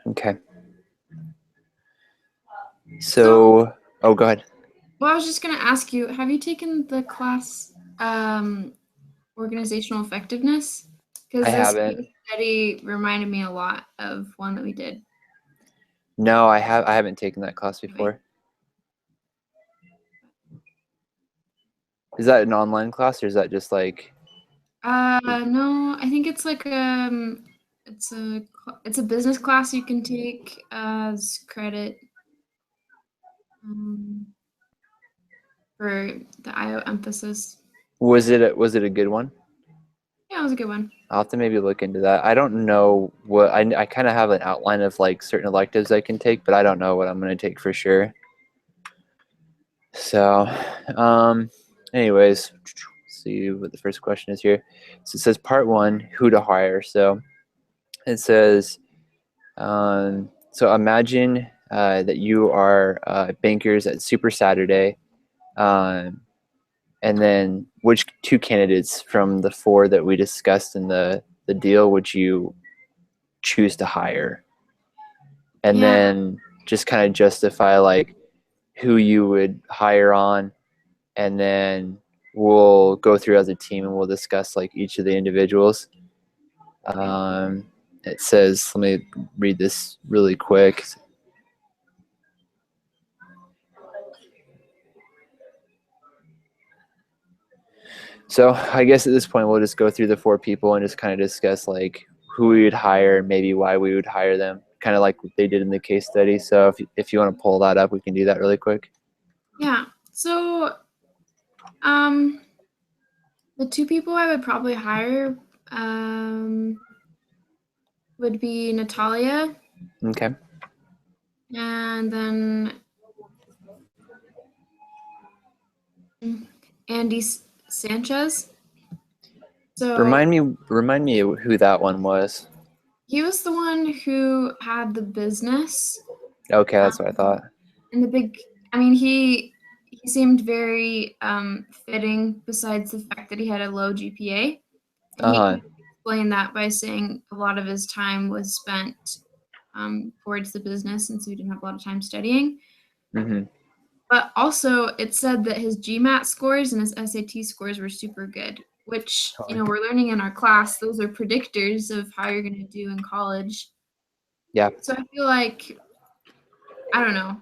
Okay. So, So, oh, go ahead. well, I was just going to ask you, have you taken the class organizational effectiveness? I Because this haven't. case study reminded me a lot of one that we did. No, I haven't taken that class Okay. before. Is that an online class or is that just like No, I think it's like it's a business class you can take as credit um, for the IO emphasis. was it a good one? Yeah, it was a good one. I'll have to maybe look into that. I don't know what I kind of have an outline of like certain electives I can take, but I don't know what I'm going to take for sure. So, anyways, let's see what the first question is here. So it says part one, who to hire. So it says, so imagine that you are bankers at Super Saturday, um, and then which two candidates from the four that we discussed in the deal would you choose to hire? And Yeah, then just kind of justify like who you would hire on, and then we'll go through as a team and we'll discuss like each of the individuals. okay. Um, it says, let me read this really quick. So I guess at this point we'll just go through the four people and just kind of discuss like who we would hire, maybe why we would hire them, kind of like what they did in the case study. So if you want to pull that up, we can do that really quick. Yeah. So, um, the two people I would probably hire um, would be Natalia Okay. and then Andy Sanchez. So Remind me who that one was. he was the one who had the business Okay, that's what I um, thought. and the big. I mean, he seemed very fitting. Besides the fact that he had a low GPA, and he Uh-huh. kind of explained that by saying a lot of his time was spent towards the business, and so he didn't have a lot of time studying. Mm-hmm. But also, it said that his GMAT scores and his SAT scores were super good, which, Totally. we're learning in our class. Those are predictors of how you're going to do in college. Yeah. So I feel like, I don't know.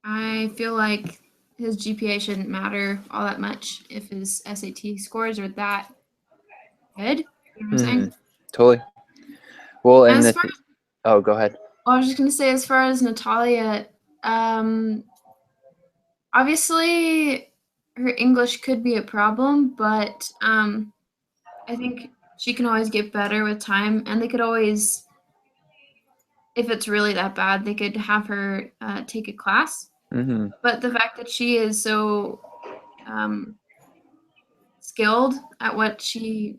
I feel like his GPA shouldn't matter all that much if his SAT scores are that good. You know what I'm Mm-hmm. saying? Totally. Well, And and as far as, oh, go ahead. I was just going to say, as far as Natalia, um, obviously her English could be a problem, but I think she can always get better with time, and they could always, if it's really that bad, they could have her take a class. Mm-hmm. But the fact that she is so um, skilled at what she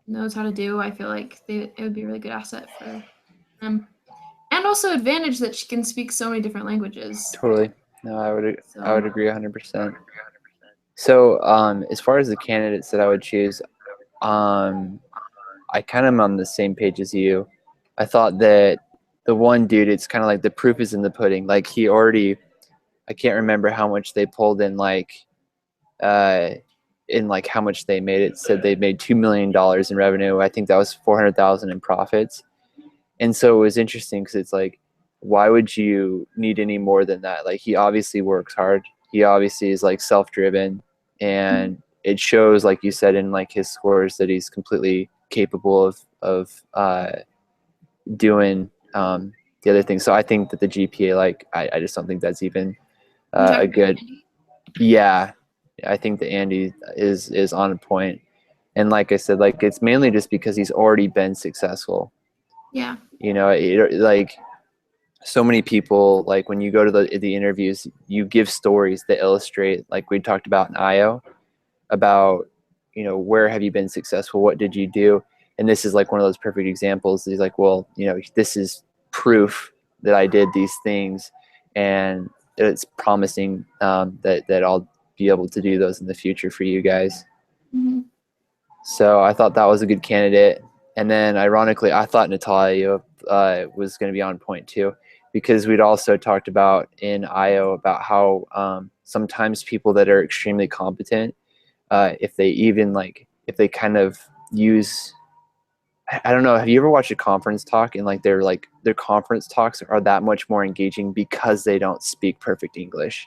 knows how to do, I feel like it would be a really good asset for them. And also advantage that she can speak so many different languages. Totally. No, I would So agree 100%. So, as far as the candidates that I would choose, um, I kind of am on the same page as you. I thought that the one dude, it's kind of like the proof is in the pudding. Like he already, I can't remember how much they pulled uh, in like how much they made. It said they made $2 million in revenue. I think that was 400,000 in profits. And so it was interesting because it's like, why would you need any more than that? Like he obviously works hard. He obviously is like self-driven, and it shows, like you said, in like his scores that he's completely capable of doing the other things. So I think that the GPA, like I just don't think that's even you a talking about good. Andy? Yeah, I think that Andy is on a point. And like I said, like it's mainly just because he's already been successful. Yeah. Like so many people, like when you go to the interviews, you give stories that illustrate, like we talked about in IO, about where have you been successful, what did you do, and this is like one of those perfect examples. He's like, well, this is proof that I did these things, and it's promising that I'll be able to do those in the future for you guys. Hmm. So I thought that was a good candidate. And then ironically, I thought Natalia was going to be on point too, because we'd also talked about in IO about how sometimes people that are extremely competent, if they kind of use, I don't know, have you ever watched a conference talk and like their conference talks are that much more engaging because they don't speak perfect English?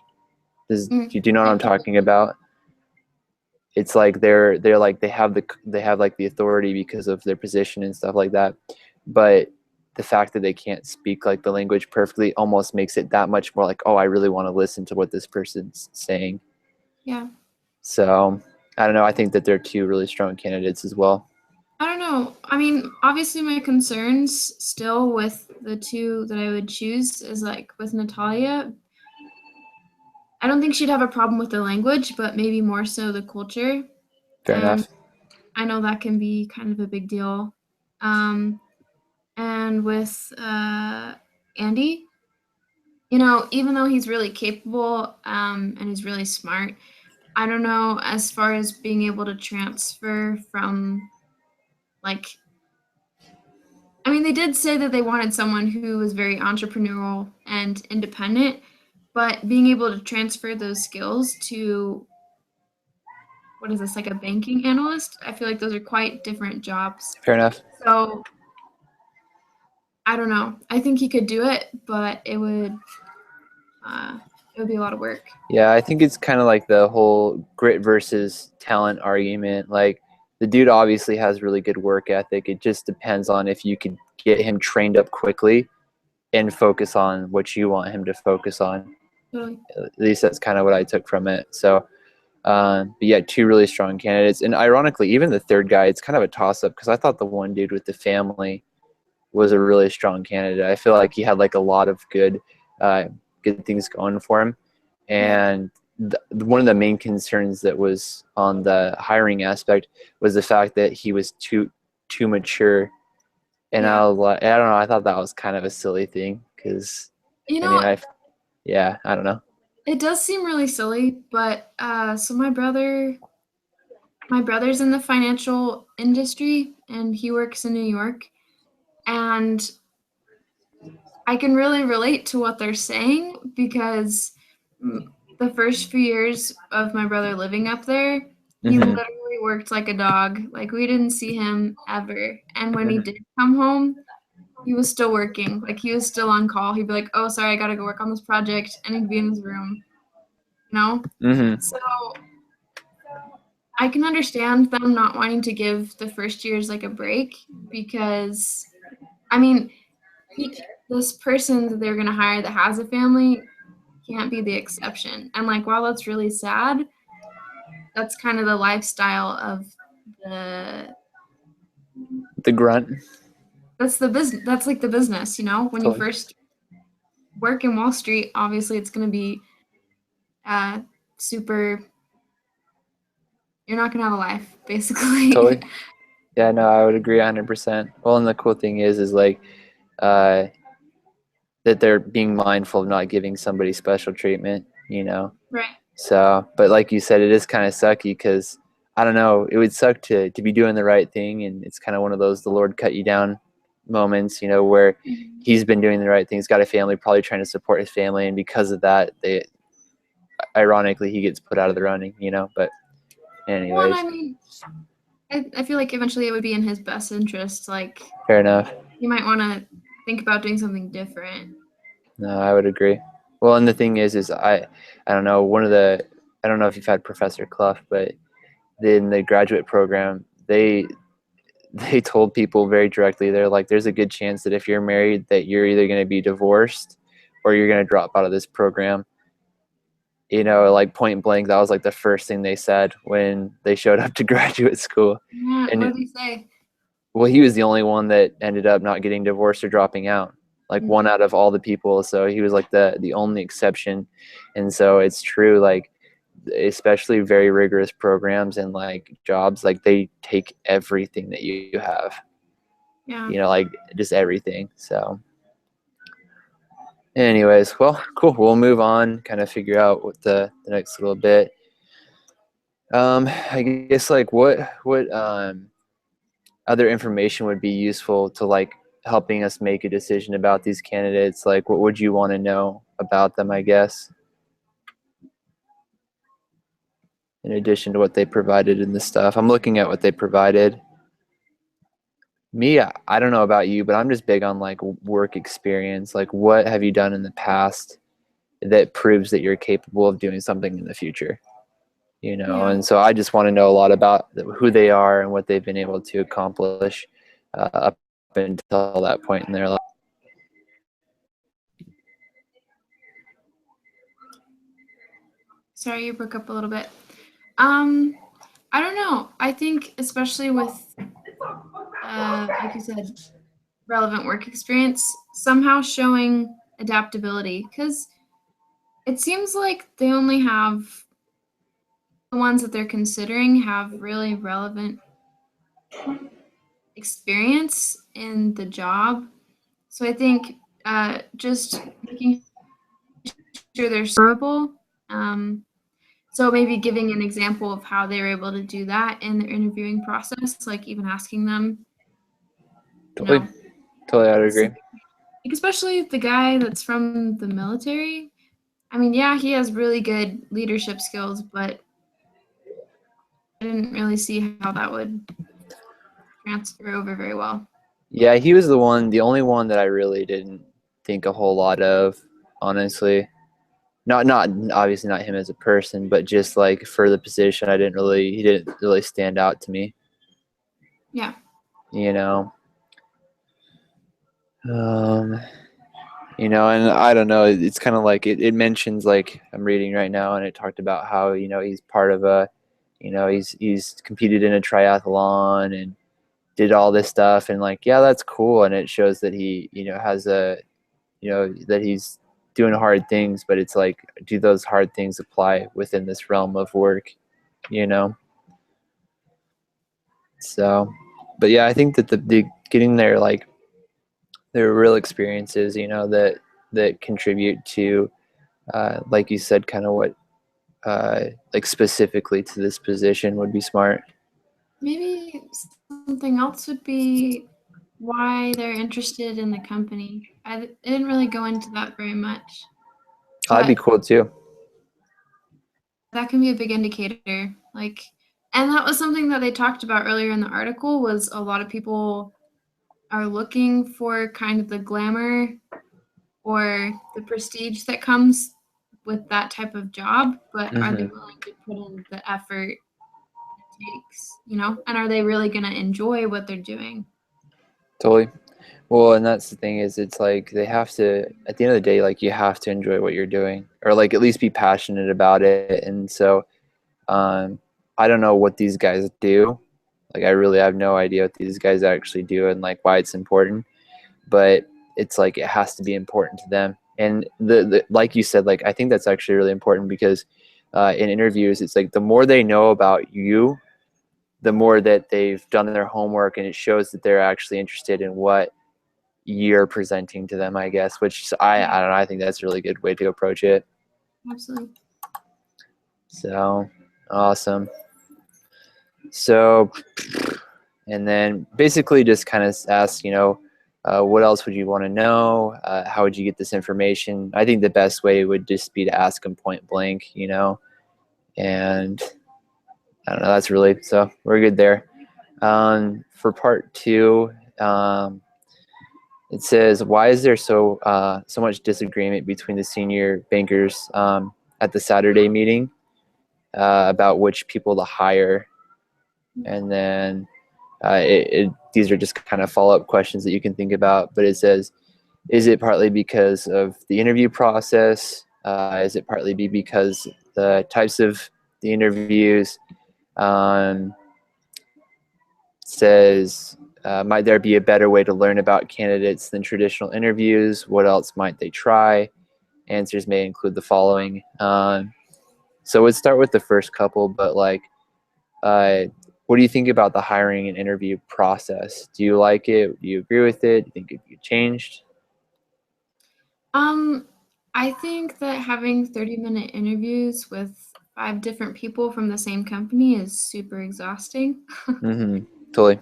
Do you know what I'm talking about? It's like they're like they have like the authority because of their position and stuff like that, but the fact that they can't speak like the language perfectly almost makes it that much more like, oh, I really want to listen to what this person's saying. Yeah. So I don't know. I think that they're two really strong candidates as well. I don't know. I mean, obviously my concerns still with the two that I would choose is like with Natalia. I don't think she'd have a problem with the language, but maybe more so the culture. Fair And enough. I know that can be kind of a big deal. And with Andy, even though he's really capable and he's really smart, I don't know as far as being able to transfer from like, I mean, they did say that they wanted someone who was very entrepreneurial and independent, but being able to transfer those skills to what is this, like a banking analyst? I feel like those are quite different jobs. Fair enough. So I don't know. I think he could do it, but it would be a lot of work. Yeah, I think it's kind of like the whole grit versus talent argument. Like the dude obviously has really good work ethic. It just depends on if you could get him trained up quickly and focus on what you want him to focus on. Totally. At least that's kind of what I took from it. So, but yeah, two really strong candidates. And ironically, even the third guy, it's kind of a toss-up because I thought the one dude with the family was a really strong candidate. I feel like he had like a lot of good things going for him. And one of the main concerns that was on the hiring aspect was the fact that he was too mature. And Yeah. I was like, I don't know, I thought that was kind of a silly thing because, You I know, mean, I don't know. it does seem really silly, but so my brother's in the financial industry and he works in New York, and I can really relate to what they're saying because the first few years of my brother living up there, he Hmm. literally worked like a dog. Like we didn't see him ever. And when he Hmm. did come home, he was still working. Like he was still on call. He'd be like, "Oh, sorry, I gotta go work on this project," and he'd be in his room. You know? Hmm. So I can understand them not wanting to give the first years like a break because, I mean, this person that they're gonna hire that has a family can't be the exception. And like, while that's really sad, that's kind of the lifestyle of the The grunt. that's the business. That's like the business. When you Totally. first work in Wall Street, obviously it's gonna be super. You're not gonna have a life, basically. Totally. Yeah, no, I would agree 100%. Well, and the cool thing is like uh, that they're being mindful of not giving somebody special treatment. Right. So, but like you said, it is kind of sucky because I don't know, it would suck to be doing the right thing, and it's kind of one of those the Lord cut you down moments, where Mhm. he's been doing the right thing. He's got a family, probably trying to support his family, and because of that, ironically he gets put out of the running. But Well, and anyways, I mean, I feel like eventually it would be in his best interest. Like, fair enough. you might want to think about doing something different. No, I would agree. Well, and the thing is I don't know, I don't know if you've had Professor Clough, but in the graduate program, they told people very directly, they're like, there's a good chance that if you're married that you're either going to be divorced or you're going to drop out of this program. Like point blank, that was like the first thing they said when they showed up to graduate school. Yeah. What And did he say? well, he was the only one that ended up not getting divorced or dropping out, like Mm. one out of all the people. So he was like the only exception. And so it's true, like especially very rigorous programs and like jobs, like they take everything that you have, Yeah. like just everything. So anyways, well, cool, we'll move on, kind of figure out what the next little bit. I guess like what other information would be useful to like helping us make a decision about these candidates, like what would you want to know about them, I guess, in addition to what they provided in the stuff? I'm looking at what they provided. Me, I don't know about you, but I'm just big on like work experience. Like, what have you done in the past that proves that you're capable of doing something in the future? Yeah. And so I just want to know a lot about who they are and what they've been able to accomplish up until that point in their life. Sorry, you broke up a little bit. I don't know. I think especially with, like you said, relevant work experience, somehow showing adaptability, because it seems like they only have the ones that they're considering have really relevant experience in the job. So I think just making sure they're servable. So maybe giving an example of how they were able to do that in their interviewing process, like even asking them, Totally, totally, I would agree. Especially the guy that's from the military. I mean, yeah, he has really good leadership skills, but I didn't really see how that would transfer over very well. Yeah, he was the only one that I really didn't think a whole lot of, honestly. Not obviously not him as a person, but just like for the position, he didn't really stand out to me. Yeah. You know. Um, and I don't know, it's kind of like it mentions, like I'm reading right now, and it talked about how, he's part of he's competed in a triathlon and did all this stuff, and like, yeah, that's cool, and it shows that he, has that he's doing hard things, but it's like, do those hard things apply within this realm of work, so, but yeah, I think that the getting there, like, there are real experiences, that contribute to, like you said, kind of what, like specifically to this position would be smart. Maybe something else would be why they're interested in the company. I didn't really go into that very much. Oh, that'd be But cool too. that can be a big indicator. Like, and that was something that they talked about earlier in the article, was a lot of people are looking for kind of the glamour or the prestige that comes with that type of job, but are they willing to put in the effort it takes, and are they really going to enjoy what they're doing? Totally. Well, and that's the thing, is it's like they have to, at the end of the day, like, you have to enjoy what you're doing, or like at least be passionate about it. And so, I don't know what these guys do. Like, I really have no idea what these guys actually do and like why it's important, but it's like, it has to be important to them. And the like you said, like, I think that's actually really important, because in interviews, it's like the more they know about you, the more that they've done their homework, and it shows that they're actually interested in what you're presenting to them, I guess, which I don't know, I think that's a really good way to approach it. Absolutely. So awesome. So, and then basically just kind of ask, what else would you want to know? How would you get this information? I think the best way would just be to ask them point blank, and I don't know, that's really, so we're good there. For part 2, it says, why is there so much disagreement between the senior bankers at the Saturday meeting about which people to hire? And then these are just kind of follow-up questions that you can think about. But it says, is it partly because of the interview process? Is it partly because the types of the interviews? Says, might there be a better way to learn about candidates than traditional interviews? What else might they try? Answers may include the following. So let's start with the first couple, but like, what do you think about the hiring and interview process? Do you like it? Do you agree with it? Do you think it could be changed? I think that having 30-minute interviews with 5 different people from the same company is super exhausting. Mm-hmm. Totally.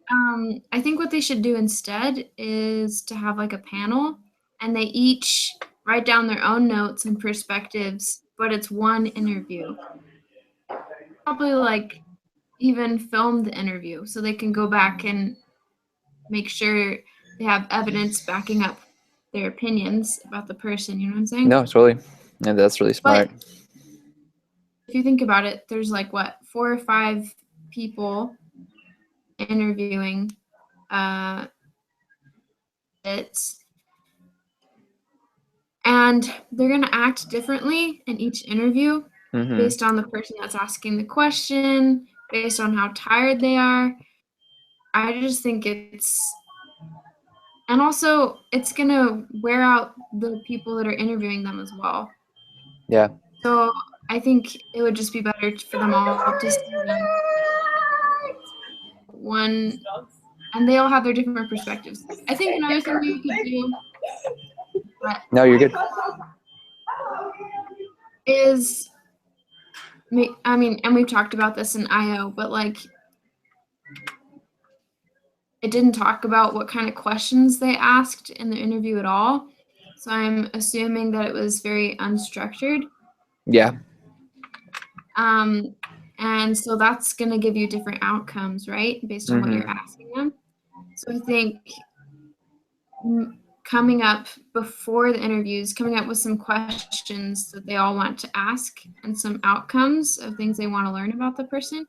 I think what they should do instead is to have like a panel and they each write down their own notes and perspectives, but it's one interview. Probably like even film the interview so they can go back and make sure they have evidence backing up their opinions about the person. You know what I'm saying? No, totally. And that's really smart. But if you think about it, there's like what, 4 or 5 people interviewing it, and they're going to act differently in each interview Mm-hmm. based on the person that's asking the question, based on how tired they are. I just think and also it's going to wear out the people that are interviewing them as well. Yeah. So I think it would just be better for them all to see them one, and they all have their different perspectives. I think another thing you could do No, you're good. is, I mean, and we've talked about this in IO, but like it didn't talk about what kind of questions they asked in the interview at all. So I'm assuming that it was very unstructured. Yeah. And so that's going to give you different outcomes, right? Based on what you're asking them. So I think coming up before the interviews, coming up with some questions that they all want to ask and some outcomes of things they want to learn about the person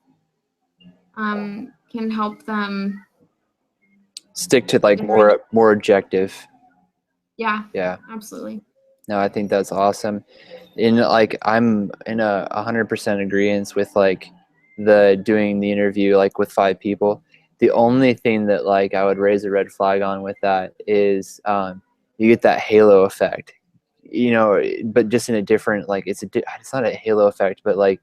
can help them stick to like more objective. Yeah. Yeah. Absolutely. No, I think that's awesome. In like, I'm in 100% agreement with like the doing the interview like with 5 people. The only thing that like I would raise a red flag on with that is you get that halo effect, you know, but just in a different, like it's not a halo effect, but like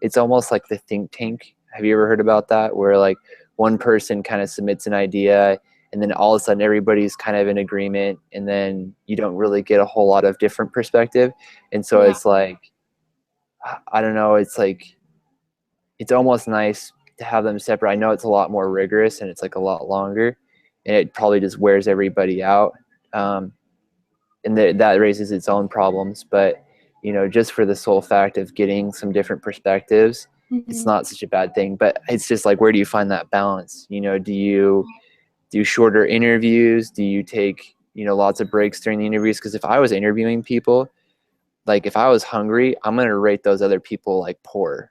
it's almost like the think tank. Have you ever heard about that? Where like one person kind of submits an idea and then all of a sudden everybody's kind of in agreement and then you don't really get a whole lot of different perspective. And so it's like, I don't know, it's like, it's almost nice to have them separate. I know it's a lot more rigorous and it's like a lot longer and it probably just wears everybody out. And that raises its own problems, but you know, just for the sole fact of getting some different perspectives, it's not such a bad thing. But it's just like, where do you find that balance? You know, do you do shorter interviews? Do you take, you know, lots of breaks during the interviews? Because if I was interviewing people, like if I was hungry, I'm gonna rate those other people like poor.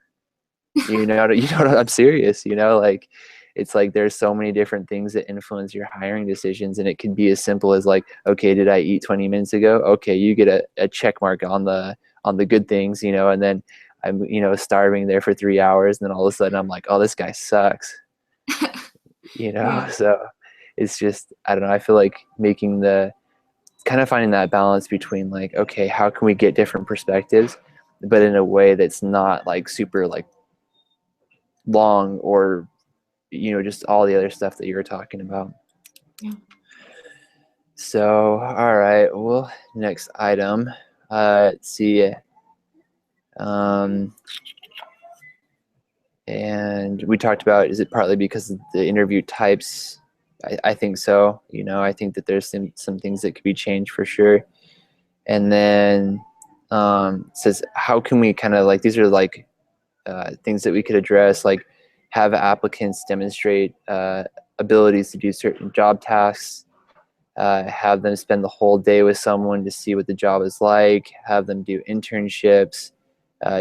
You know, I'm serious. You know, like it's like there's so many different things that influence your hiring decisions, and it can be as simple as like, okay, did I eat 20 minutes ago? Okay, you get a check mark on the good things, you know, and then I'm, you know, starving there for 3 hours, and then all of a sudden I'm like, oh, this guy sucks. You know, Yeah. so it's just, I don't know, I feel like making the kind of finding that balance between like, okay, how can we get different perspectives, but in a way that's not like super like long or, you know, just all the other stuff that you were talking about. Yeah. So, all right, well, next item, let's see. And we talked about, is it partly because of the interview types? I think so. You know, I think that there's some things that could be changed for sure. And then says, how can we kind of like, these are like things that we could address, like have applicants demonstrate abilities to do certain job tasks, have them spend the whole day with someone to see what the job is like, have them do internships,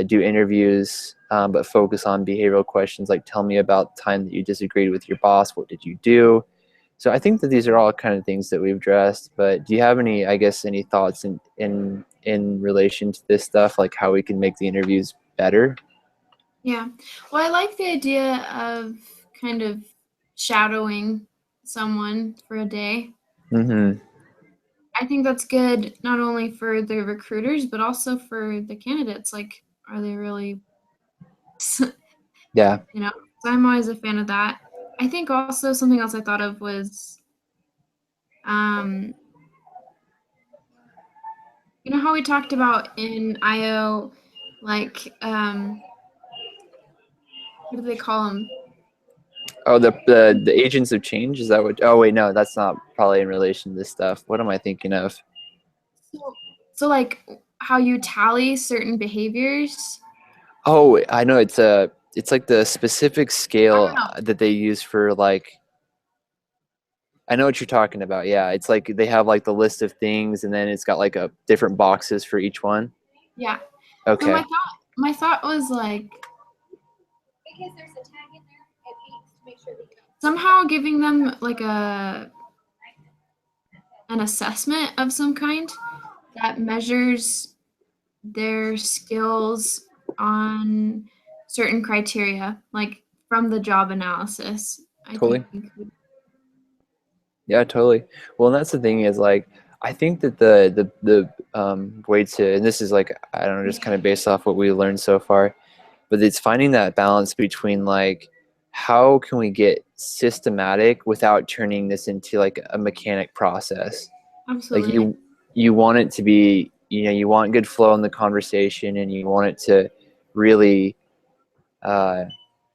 do interviews, but focus on behavioral questions like, tell me about the time that you disagreed with your boss, what did you do? So I think that these are all kind of things that we've addressed, but do you have any, I guess, any thoughts in relation to this stuff, like how we can make the interviews better? Yeah. Well, I like the idea of kind of shadowing someone for a day. Mm-hmm. I think that's good not only for the recruiters but also for the candidates. Like, are they really Yeah. you know? So I'm always a fan of that. I think also something else I thought of was you know how we talked about in IO, like what do they call them? Oh, the agents of change, is that what? Oh wait, no, that's not probably in relation to this stuff. What am I thinking of? So like how you tally certain behaviors. Oh, I know, it's like the specific I scale don't know. that they use for like, I know what you're talking about. Yeah, it's like they have like the list of things, and then it's got like a different boxes for each one. Yeah. So Okay. my thought was like somehow giving them like an assessment of some kind that measures their skills on certain criteria, like from the job analysis. I Totally. think. Yeah, totally. Well, and that's the thing is like, I think that the way to, and this is like, I don't know, just kind of based off what we learned so far, but it's finding that balance between like, how can we get systematic without turning this into like a mechanic process? Like Absolutely. you want it to be, you want good flow in the conversation, and you want it to really, uh,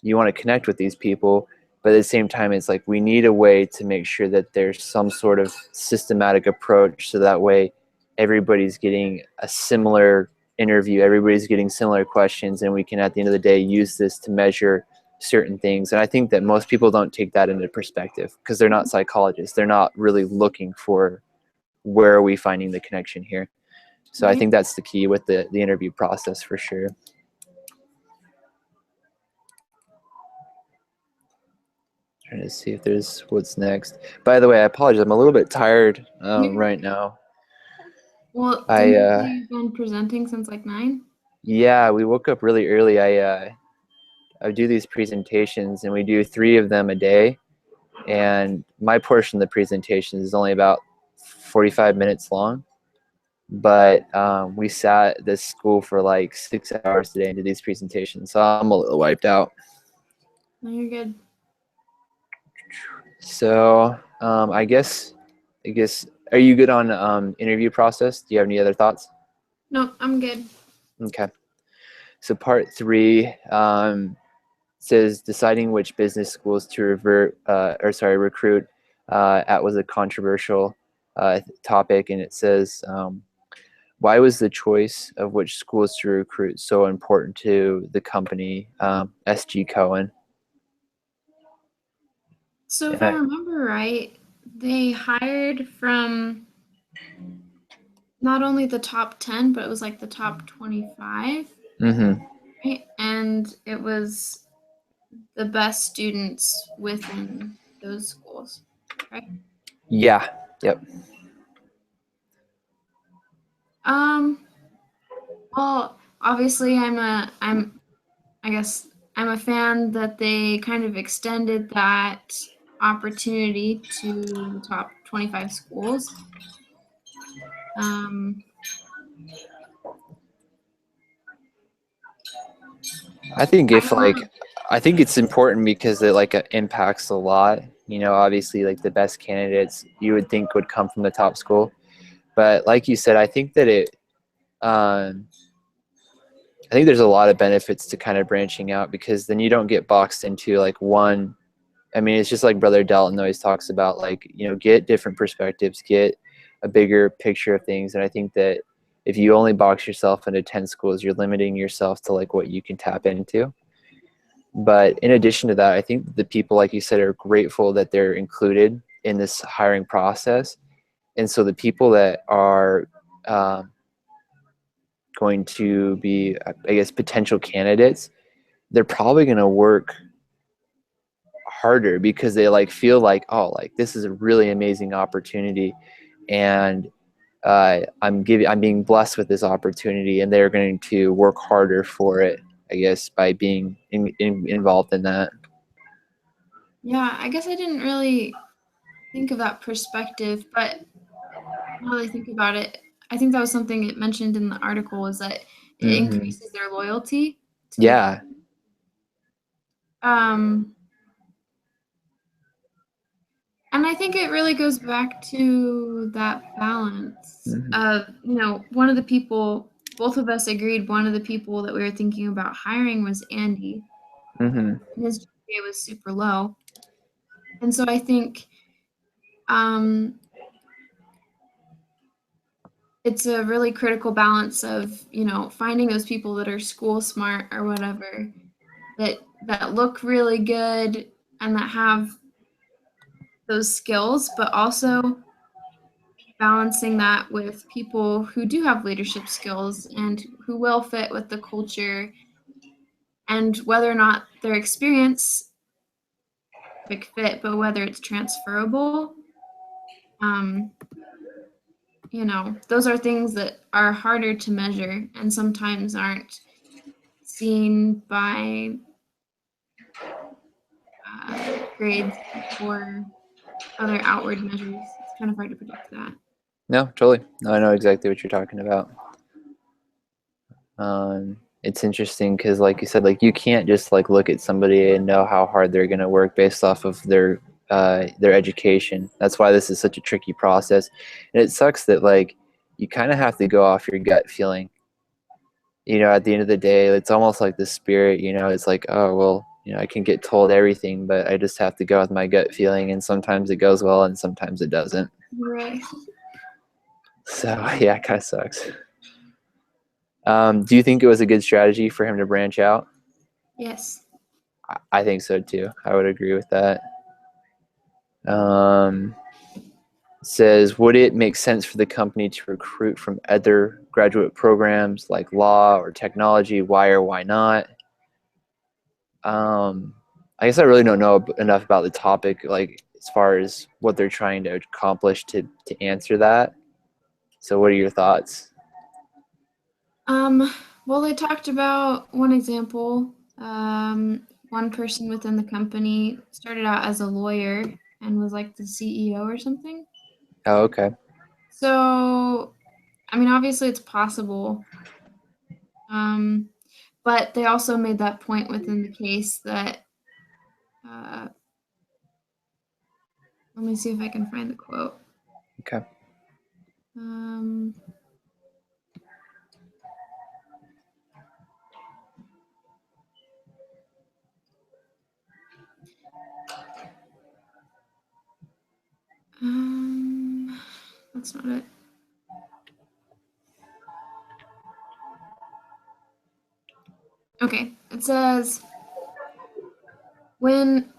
you want to connect with these people, but at the same time it's like we need a way to make sure that there's some sort of systematic approach, so that way everybody's getting a similar interview, everybody's getting similar questions, and we can at the end of the day use this to measure certain things. And I think that most people don't take that into perspective because they're not psychologists, they're not really looking for where are we finding the connection here. So I Right. think that's the key with the interview process for sure. Trying to see if there's what's next. By the way, I apologize. I'm a little bit tired right now. Well, I didn't you say you've been presenting since like 9? Yeah, we woke up really early. I do these presentations, and we do 3 of them a day. And my portion of the presentation is only about 45 minutes long. But we sat at this school for like 6 hours today and did these presentations, so I'm a little wiped out. No, you're good. So I guess, are you good on interview process? Do you have any other thoughts? No, I'm good. Okay. So part 3 says deciding which business schools to recruit at was a controversial topic, and it says why was the choice of which schools to recruit so important to the company, SG Cohen? So if And I remember right, they hired from not only the top 10, but it was like the top 25, mm-hmm. right? And it was the best students within those schools, right? Yeah. Yep. Um, well, obviously I guess I'm a fan that they kind of extended that opportunity to the top 25 schools. Um, I think I if don't know. like, I think it's important because it like impacts a lot. Obviously, like the best candidates you would think would come from the top school, but like you said, I think that um, I think there's a lot of benefits to kind of branching out, because then you don't get boxed into like one. I mean, it's just like Brother Dalton always talks about, like, get different perspectives, get a bigger picture of things. And I think that if you only box yourself into 10 schools, you're limiting yourself to like what you can tap into. But in addition to that, I think the people, like you said, are grateful that they're included in this hiring process. And so the people that are going to be, I guess, potential candidates, they're probably going to work harder because they like feel like, oh, like this is a really amazing opportunity, and I'm being blessed with this opportunity, and they're going to work harder for it, I guess, by being involved in that. Yeah, I guess I didn't really think of that perspective, but now that I think about it, I think that was something it mentioned in the article is that it Hmm. increases their loyalty to the Yeah. company. Um, and I think it really goes back to that balance Hmm. of, one of the people, both of us agreed, one of the people that we were thinking about hiring was Andy. Hmm. And his GPA was super low. And so I think it's a really critical balance of, finding those people that are school smart or whatever, that look really good and that have those skills, but also balancing that with people who do have leadership skills and who will fit with the culture, and whether or not their experience fit, but whether it's transferable. Those are things that are harder to measure and sometimes aren't seen by grades or other outward measures. It's kind of hard to predict that. No, totally. No, I know exactly what you're talking about. It's interesting because, like you said, like you can't just like look at somebody and know how hard they're gonna work based off of their education. That's why this is such a tricky process, and it sucks that like you kind of have to go off your gut feeling. At the end of the day, it's almost like the spirit. It's like, oh well, I can get told everything, but I just have to go with my gut feeling, and sometimes it goes well, and sometimes it doesn't. Right. So yeah, it kind of sucks. Do you think it was a good strategy for him to branch out? Yes. I think so too. I would agree with that. Says, would it make sense for the company to recruit from other graduate programs like law or technology? Why or why not? I guess I really don't know enough about the topic, like as far as what they're trying to accomplish to answer that. So what are your thoughts? Well, they talked about one example. One person within the company started out as a lawyer and was like the CEO or something. Oh, okay. So, I mean, obviously it's possible. But they also made that point within the case that, let me see if I can find the quote. Okay. Um, that's not it. Okay, it says when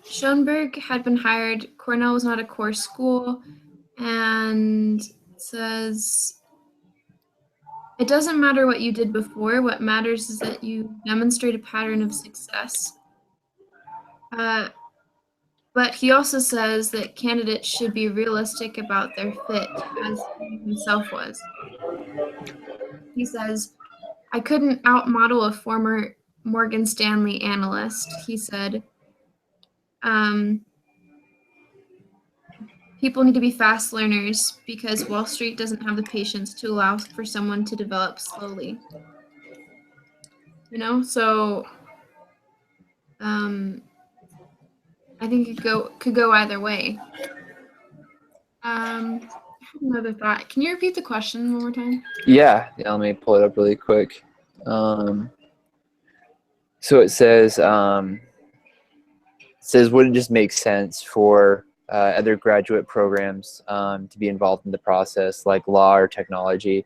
Schoenberg had been hired, Cornell was not a core school, and it says it doesn't matter what you did before. What matters is that you demonstrate a pattern of success. But he also says that candidates should be realistic about their fit, as he himself was. He says, I couldn't outmodel a former Morgan Stanley analyst. He said, people need to be fast learners because Wall Street doesn't have the patience to allow for someone to develop slowly. So I think it could go either way. I have another thought. Can you repeat the question one more time? Yeah, let me pull it up really quick. So it says, would it just make sense for other graduate programs to be involved in the process, like law or technology,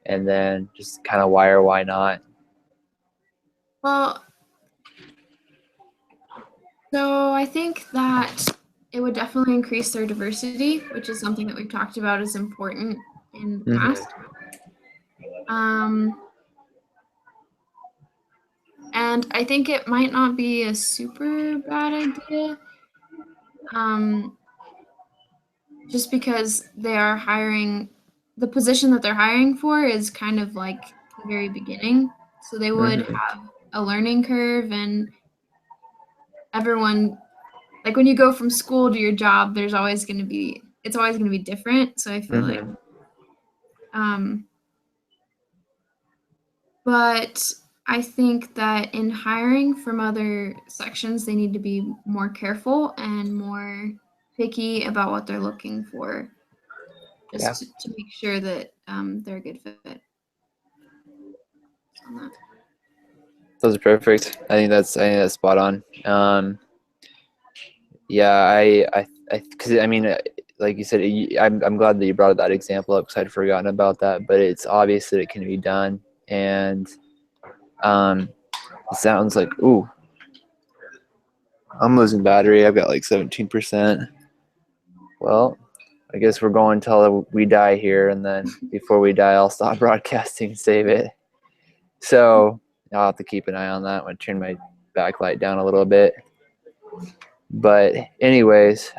and then just kind of why or why not? Well, so I think that it would definitely increase their diversity, which is something that we've talked about is important in the past. And I think it might not be a super bad idea, just because they are hiring, the position that they're hiring for is kind of like the very beginning. So they would have a learning curve, and everyone, like when you go from school to your job, it's always going to be different. So I feel like, but I think that in hiring from other sections, they need to be more careful and more picky about what they're looking for, just to make sure that they're a good fit. On that. Those are perfect. I think that's spot on. Yeah, because I mean, like you said, I'm glad that you brought that example up because I'd forgotten about that. But it's obvious that it can be done, and um, it sounds like, ooh, I'm losing battery. I've got like 17%. Well, I guess we're going until we die here, and then before we die, I'll stop broadcasting, save it. So I'll have to keep an eye on that. I'm gonna turn my backlight down a little bit. But anyways,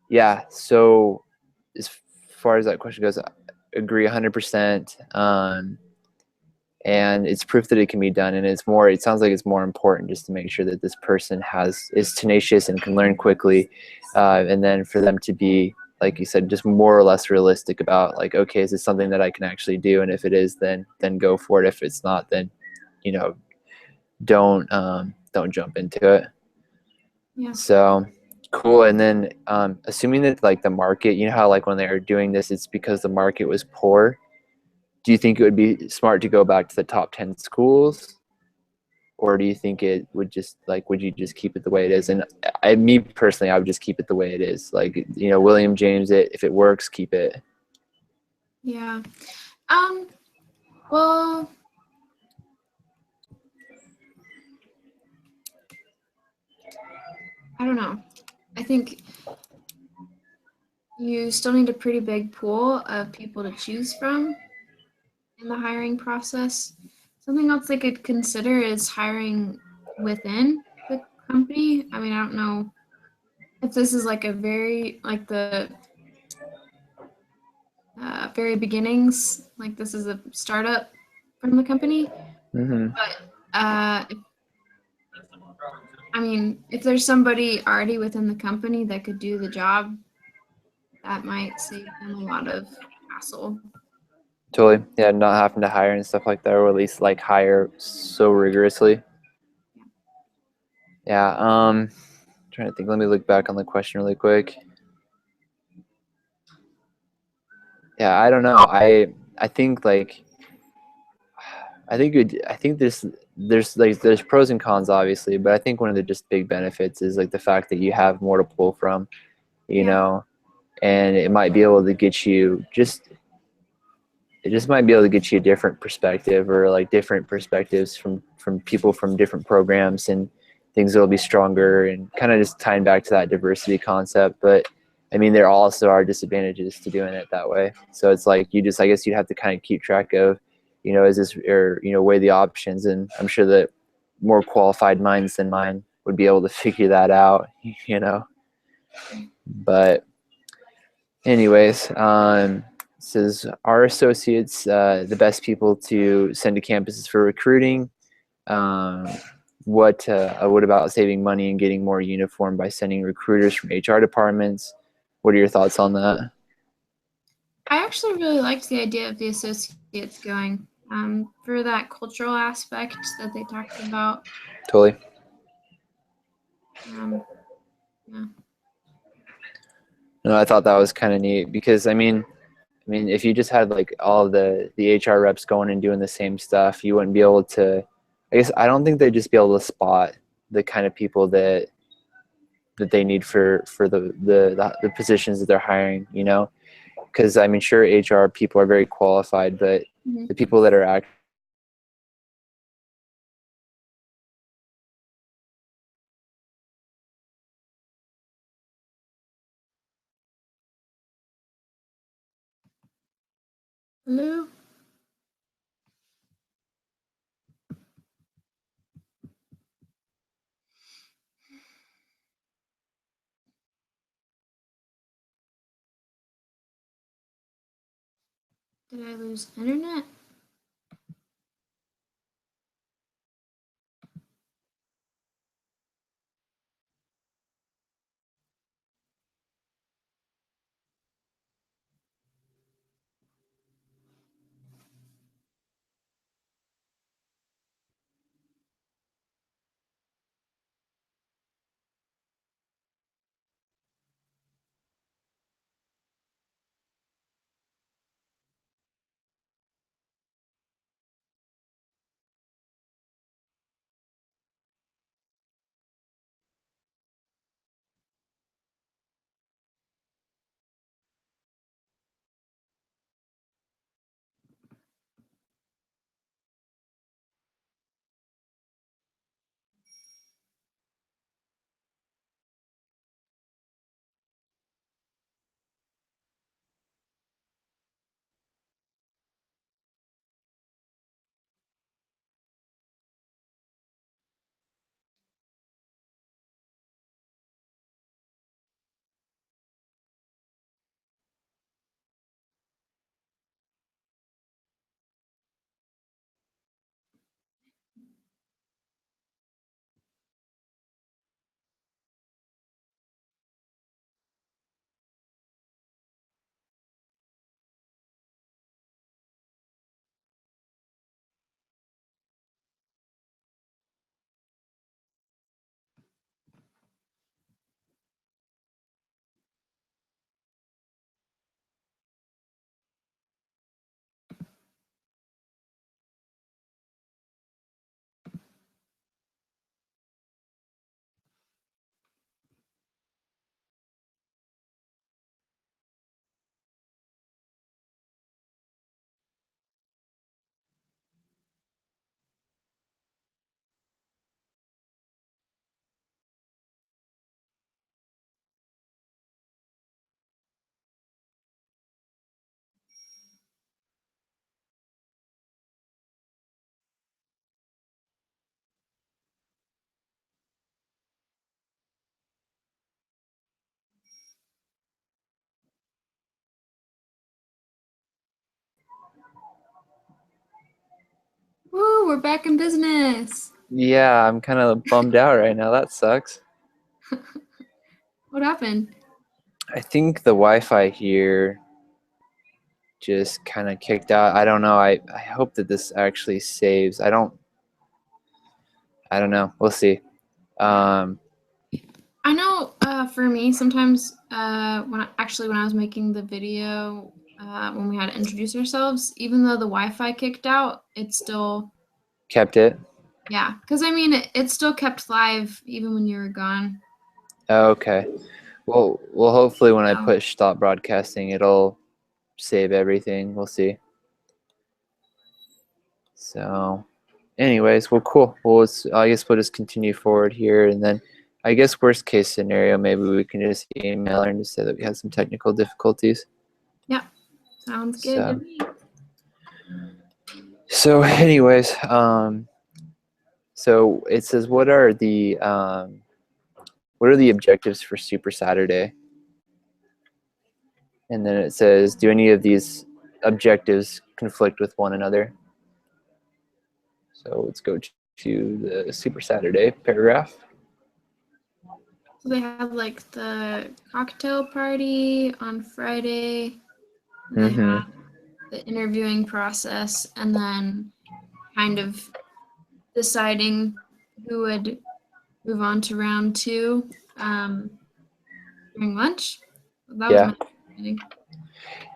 yeah. So as far as that question goes, I agree 100%. And it's proof that it can be done, and it's more. It sounds like it's more important just to make sure that this person is tenacious and can learn quickly, and then for them to be, like you said, just more or less realistic about, like, okay, is this something that I can actually do? And if it is, then go for it. If it's not, then you know don't jump into it. Yeah. So cool. And then assuming that like the market, you know how like when they are doing this, it's because the market was poor. Do you think it would be smart to go back to the top 10 schools, or do you think it would just like, would you just keep it the way it is? And me personally, I would just keep it the way it is. Like, William James it, if it works, keep it. Yeah. Well, I don't know. I think you still need a pretty big pool of people to choose from in the hiring process. Something else they could consider is hiring within the company. I mean, I don't know if this is like a very, like the very beginnings, like this is a startup from the company. Mm-hmm. But I mean, if there's somebody already within the company that could do the job, that might save them a lot of hassle. Totally. Yeah, not having to hire and stuff like that, or at least like hire so rigorously. Yeah. Trying to think. Let me look back on the question really quick. Yeah, I don't know. I think like I think there's pros and cons obviously, but I think one of the just big benefits is like the fact that you have more to pull from, you Yeah. know, and it might be able to get you just it just might be able to get you a different perspective, or like different perspectives from people from different programs, and things will be stronger, and kind of just tying back to that diversity concept. But I mean, there also are disadvantages to doing it that way. So it's like I guess you'd have to kind of keep track of, is this, or weigh the options. And I'm sure that more qualified minds than mine would be able to figure that out, you know. But anyways, says, are associates the best people to send to campuses for recruiting? Um, what about saving money and getting more uniform by sending recruiters from HR departments? What are your thoughts on that? I actually really liked the idea of the associates going for that cultural aspect that they talked about. Totally. Yeah. No, I thought that was kind of neat because I mean, if you just had like all the HR reps going and doing the same stuff, you wouldn't be able to. I guess I don't think they'd just be able to spot the kind of people that they need for the positions that they're hiring. Because I mean, sure, HR people are very qualified, but Mhm. the people that are actually Hello. Did I lose internet? Woo, we're back in business. Yeah, I'm kind of bummed out right now. That sucks. What happened? I think the Wi-Fi here just kind of kicked out. I don't know. I hope that this actually saves. I don't know. We'll see. Um, I know for me, sometimes when I was making the video when we had to introduce ourselves, even though the Wi-Fi kicked out, it still, kept it. yeah, because I mean, it still kept live even when you were gone. Okay. Well, hopefully when I So, push stop broadcasting, it'll save everything. We'll see. So, anyways, well, cool. Well, I guess we'll just continue forward here, and then I guess worst case scenario, maybe we can just email her and just say that we had some technical difficulties. yeah, sounds good to me. So, anyways, so it says, what are the objectives for Super Saturday? And then it says, do any of these objectives conflict with one another? So let's go to the Super Saturday paragraph. So they have like the cocktail party on Friday. They have the interviewing process, and then kind of deciding who would move on to round two during lunch. That was Yeah. my understanding.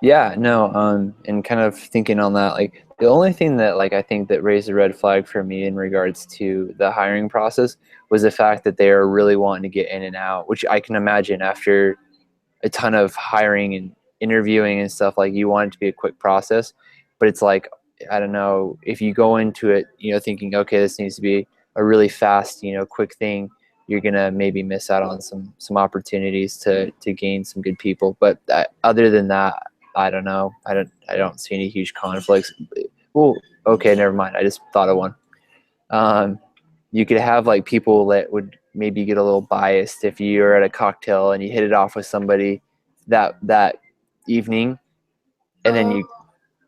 Yeah, no, and kind of thinking on that, like the only thing that like I think that raised a red flag for me in regards to the hiring process was the fact that they are really wanting to get in and out, which I can imagine after a ton of hiring and interviewing and stuff, like you want it to be a quick process, but it's like, I don't know, if you go into it, thinking, okay, this needs to be a really fast, quick thing, you're gonna maybe miss out on some opportunities to gain some good people. But other than that, I don't know. I don't see any huge conflicts. Well, okay, never mind. I just thought of one. You could have like people that would maybe get a little biased if you're at a cocktail and you hit it off with somebody that evening, and then you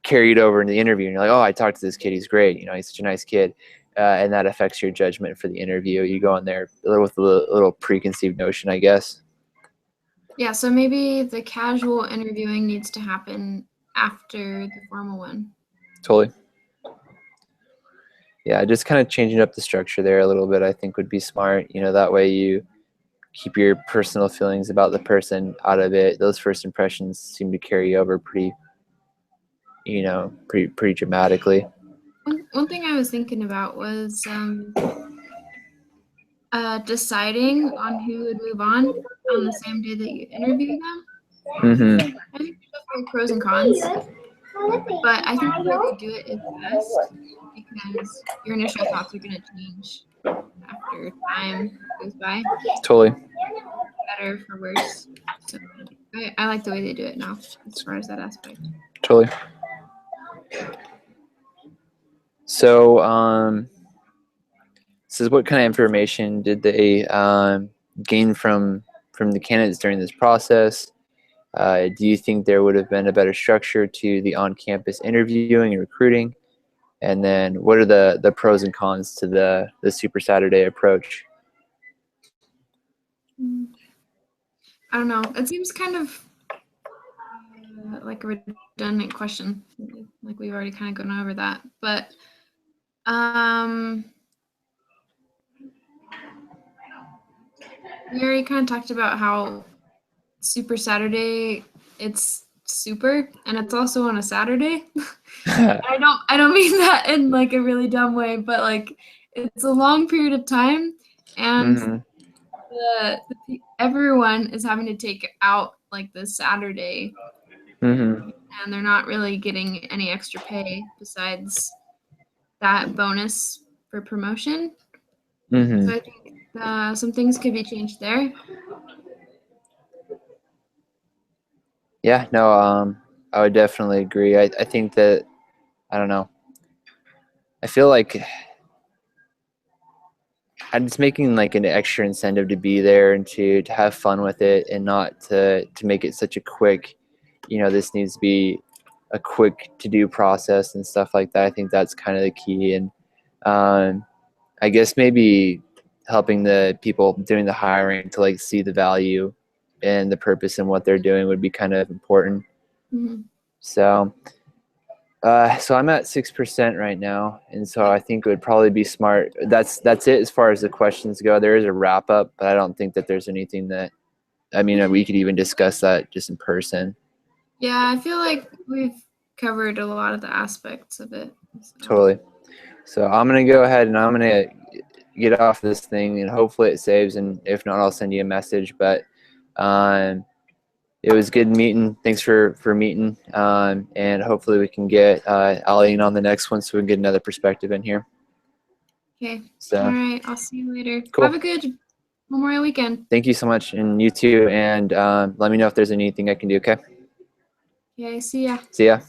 carry it over in the interview and you're like, oh, I talked to this kid, he's great, he's such a nice kid, and that affects your judgment for the interview. You go in there with a little preconceived notion, I guess. Yeah, so maybe the casual interviewing needs to happen after the formal one. Totally. Yeah, just kind of changing up the structure there a little bit, I think would be smart. That way you keep your personal feelings about the person out of it. Those first impressions seem to carry over pretty dramatically. One thing I was thinking about was deciding on who would move on the same day that you interview them. Mm-hmm. I think there's definitely pros and cons, but I think the way they do it is best because your initial thoughts are going to change after time goes by. Totally. Better for worse. So I like the way they do it now as far as that aspect. Totally. So, says, what kind of information did they gain from the candidates during this process? Do you think there would have been a better structure to the on-campus interviewing and recruiting? And then what are the pros and cons to the Super Saturday approach? I don't know. It seems kind of like a redundant question. Like we've already kind of gone over that. But we already kind of talked about how Super Saturday, it's super, and it's also on a Saturday. I don't mean that in like a really dumb way, but like it's a long period of time, and everyone is having to take out like the Saturday, and they're not really getting any extra pay besides that bonus for promotion. So I think some things could be changed there. Yeah, no, I would definitely agree. I think that, I don't know, I feel like it's making like an extra incentive to be there and to have fun with it, and not to make it such a quick, this needs to be a quick to do process and stuff like that. I think that's kind of the key. And I guess maybe helping the people doing the hiring to like see the value and the purpose in what they're doing would be kind of important. Mhm. So, so I'm at 6% right now, and so I think it would probably be smart. That's it as far as the questions go. There is a wrap up, but I don't think that there's anything that, I mean, we could even discuss that just in person. Yeah, I feel like we've covered a lot of the aspects of it. So. Totally. So I'm gonna go ahead and I'm gonna get off this thing, and hopefully it saves. And if not, I'll send you a message. But it was good meeting. Thanks for meeting. And hopefully we can get Ali in on the next one, so we can get another perspective in here. Okay. So all right. I'll see you later. cool. Have a good Memorial weekend. Thank you so much, and you too. And let me know if there's anything I can do. Okay. Okay. See ya. See ya.